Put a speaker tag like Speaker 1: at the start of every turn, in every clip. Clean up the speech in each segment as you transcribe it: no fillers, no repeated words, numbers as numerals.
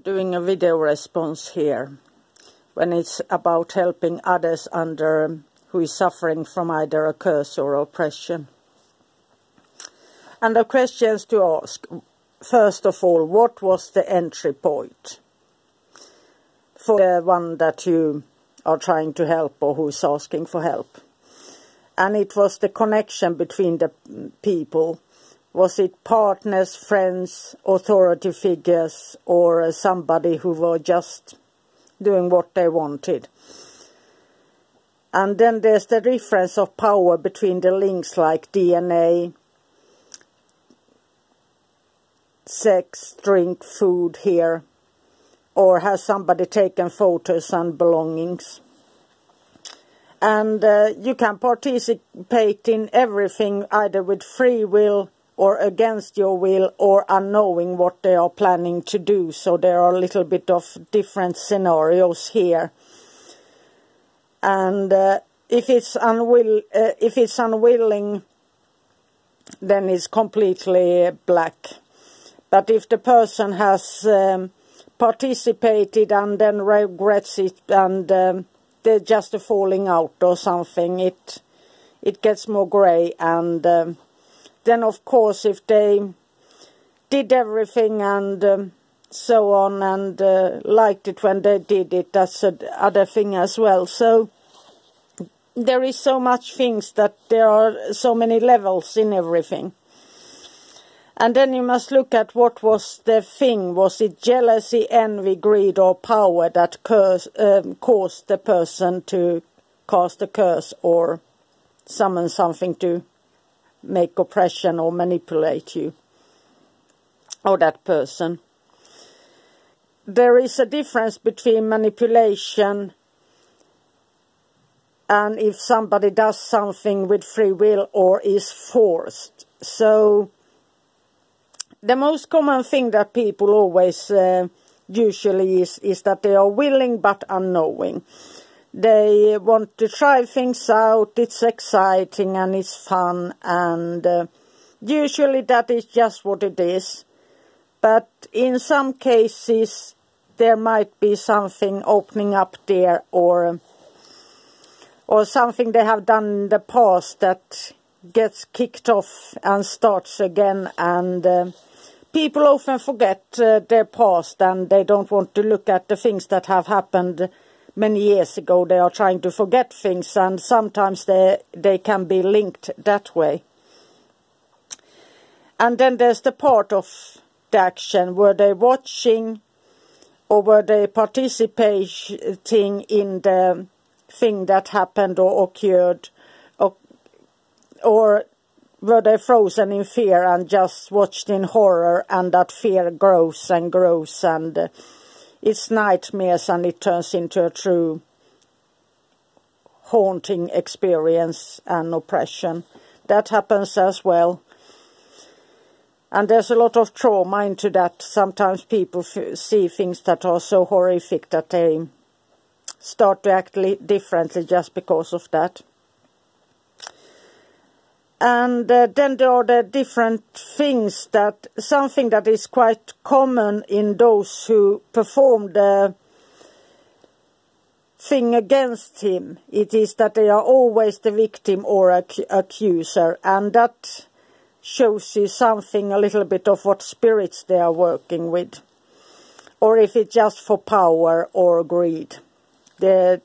Speaker 1: Doing a video response here when it's about helping others who is suffering from either a curse or oppression. And the questions to ask: first of all, what was the entry point for the one that you are trying to help or who is asking for help? And it was the connection between the people. Was it partners, friends, authority figures, or somebody who were just doing what they wanted? And then there's the difference of power between the links like DNA, sex, drink, food here, or has somebody taken photos and belongings? And you can participate in everything either with free will or against your will, or unknowing what they are planning to do. So there are a little bit of different scenarios here. And if it's unwilling, then it's completely black. But if the person has participated and then regrets it, and they're just a falling out or something, it gets more grey. And then, of course, if they did everything and so on and liked it when they did it, that's another thing as well. So there is so much things that there are so many levels in everything. And then you must look at what was the thing. Was it jealousy, envy, greed or power that caused the person to cast a curse or summon something to make oppression or manipulate you or that person? There is a difference between manipulation and if somebody does something with free will or is forced. So the most common thing that people always usually is that they are willing but unknowing. They want to try things out, it's exciting and it's fun, and usually that is just what it is. But in some cases there might be something opening up there, or something they have done in the past that gets kicked off and starts again, and people often forget their past and they don't want to look at the things that have happened many years ago. They are trying to forget things, and sometimes they can be linked that way. And then there's the part of the action. Were they watching, or were they participating in the thing that happened or occurred, or were they frozen in fear and just watched in horror, and that fear grows and grows, and it's nightmares and it turns into a true haunting experience and oppression. That happens as well. And there's a lot of trauma into that. Sometimes people see things that are so horrific that they start to act differently just because of that. And then there are the different things that, something that is quite common in those who perform the thing against him. It is that they are always the victim or accuser, and that shows you something, a little bit of what spirits they are working with. Or if it's just for power or greed. There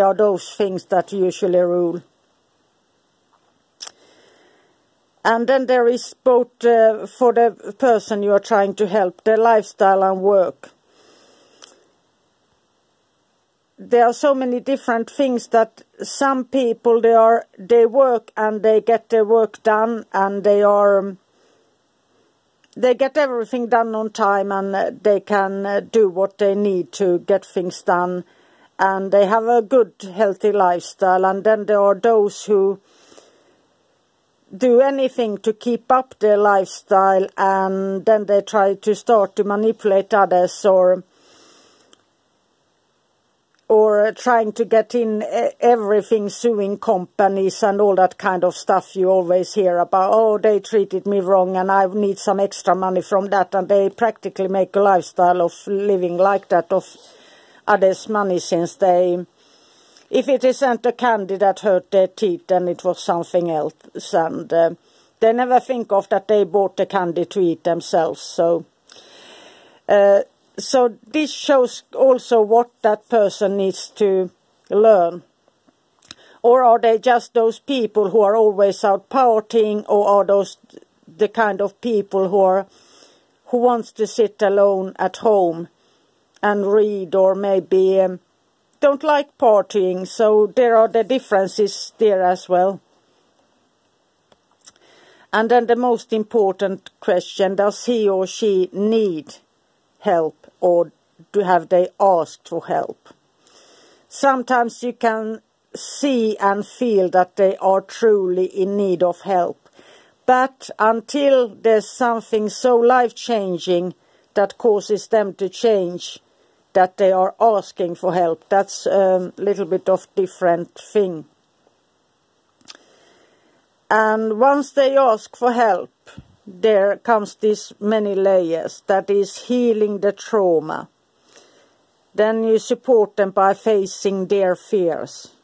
Speaker 1: are those things that usually rule. And then there is both for the person you are trying to help, their lifestyle and work. There are so many different things that some people, they work and they get their work done, and they get everything done on time, and they can do what they need to get things done, and they have a good healthy lifestyle. And then there are those who do anything to keep up their lifestyle, and then they try to start to manipulate others, or or trying to get in everything, suing companies and all that kind of stuff you always hear about. Oh, they treated me wrong and I need some extra money from that, and they practically make a lifestyle of living like that of others' money, since they, if it isn't a candy that hurt their teeth, then it was something else, and they never think of that they bought the candy to eat themselves. So this shows also what that person needs to learn. Or are they just those people who are always out partying, or are those the kind of people who wants to sit alone at home and read, or maybe don't like partying? So there are the differences there as well. And then the most important question, does he or she need help, or have they asked for help? Sometimes you can see and feel that they are truly in need of help. But until there's something so life-changing that causes them to change, that they are asking for help, that's a little bit of different thing. And once they ask for help, there comes these many layers, that is healing the trauma. Then you support them by facing their fears.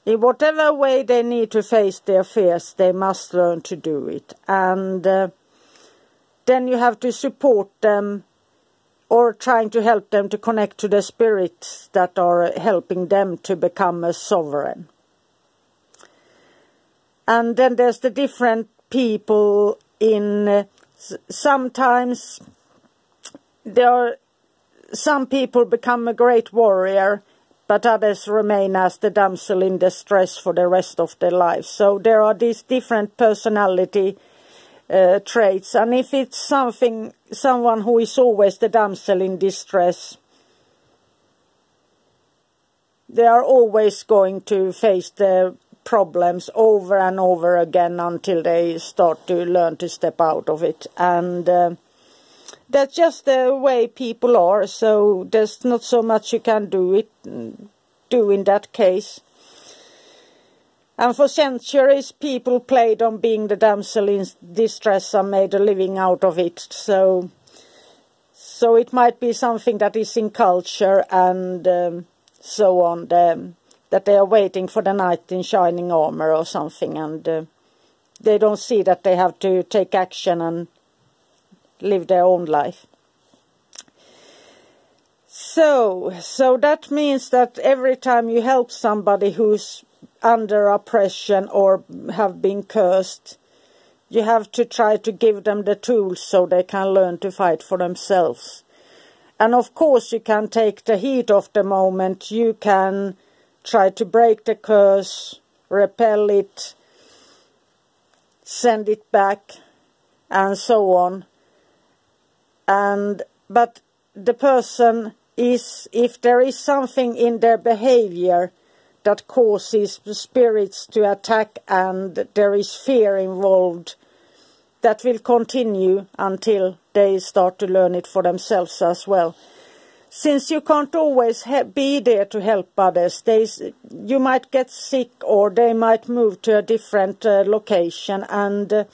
Speaker 1: In whatever way they need to face their fears, they must learn to do it. And then you have to support them, or trying to help them to connect to the spirits that are helping them to become a sovereign. And then there's the different people in, sometimes some people become a great warrior, but others remain as the damsel in distress for the rest of their lives. So there are these different personality traits, and if it's someone who is always the damsel in distress, they are always going to face the problems over and over again until they start to learn to step out of it. And that's just the way people are, so there's not so much you can do in that case. And for centuries people played on being the damsel in distress and made a living out of it. So it might be something that is in culture and so on, that they are waiting for the knight in shining armor or something, and they don't see that they have to take action and live their own life. So that means that every time you help somebody who's under oppression or have been cursed, you have to try to give them the tools so they can learn to fight for themselves. And of course you can take the heat of the moment, you can try to break the curse, repel it, send it back, and so on. But the person is, if there is something in their behavior that causes the spirits to attack and there is fear involved, that will continue until they start to learn it for themselves as well. Since you can't always be there to help others, you might get sick or they might move to a different location, and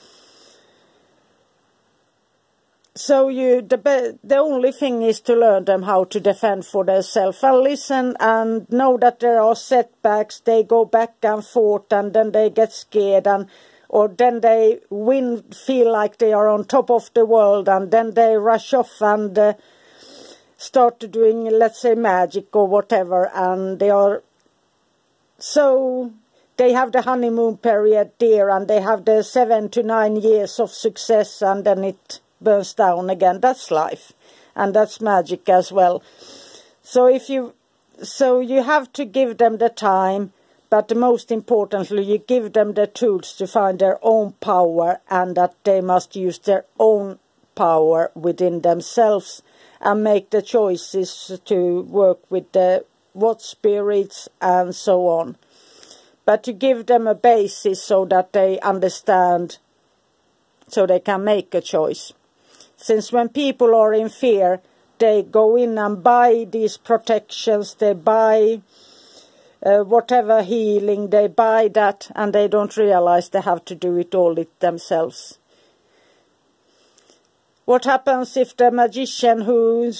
Speaker 1: so the only thing is to learn them how to defend for themselves and listen and know that there are setbacks. They go back and forth and then they get scared, or then they feel like they are on top of the world, and then they rush off and start doing, let's say, magic or whatever, and they have the honeymoon period there, and they have the 7 to 9 years of success, and then it burns down again. That's life, and that's magic as well. So you have to give them the time, but most importantly you give them the tools to find their own power, and that they must use their own power within themselves and make the choices to work with what spirits and so on. But to give them a basis so that they understand, so they can make a choice. Since when people are in fear, they go in and buy these protections, they buy whatever healing, they buy that, and they don't realize they have to do it all themselves. What happens if the magician who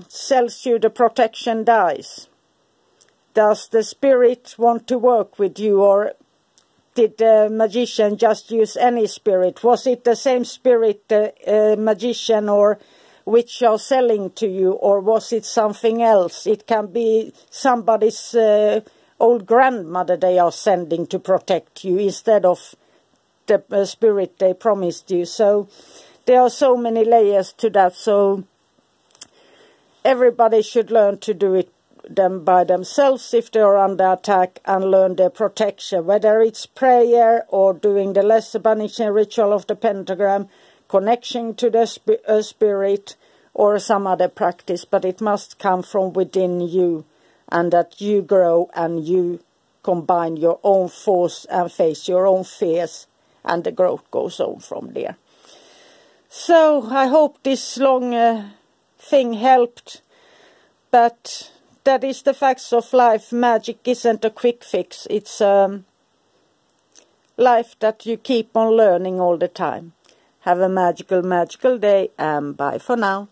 Speaker 1: sells you the protection dies? Does the spirit want to work with you, or did the magician just use any spirit? Was it the same spirit, the magician or witch are selling to you, or was it something else? It can be somebody's old grandmother they are sending to protect you instead of the spirit they promised you. So there are so many layers to that, so everybody should learn to do it them by themselves if they are under attack, and learn their protection, whether it's prayer or doing the lesser banishing ritual of the pentagram, connection to the spirit, or some other practice, but it must come from within you, and that you grow and you combine your own force and face your own fears, and the growth goes on from there. So I hope this long thing helped, but that is the facts of life. Magic isn't a quick fix. It's life that you keep on learning all the time. Have a magical, magical day, and bye for now.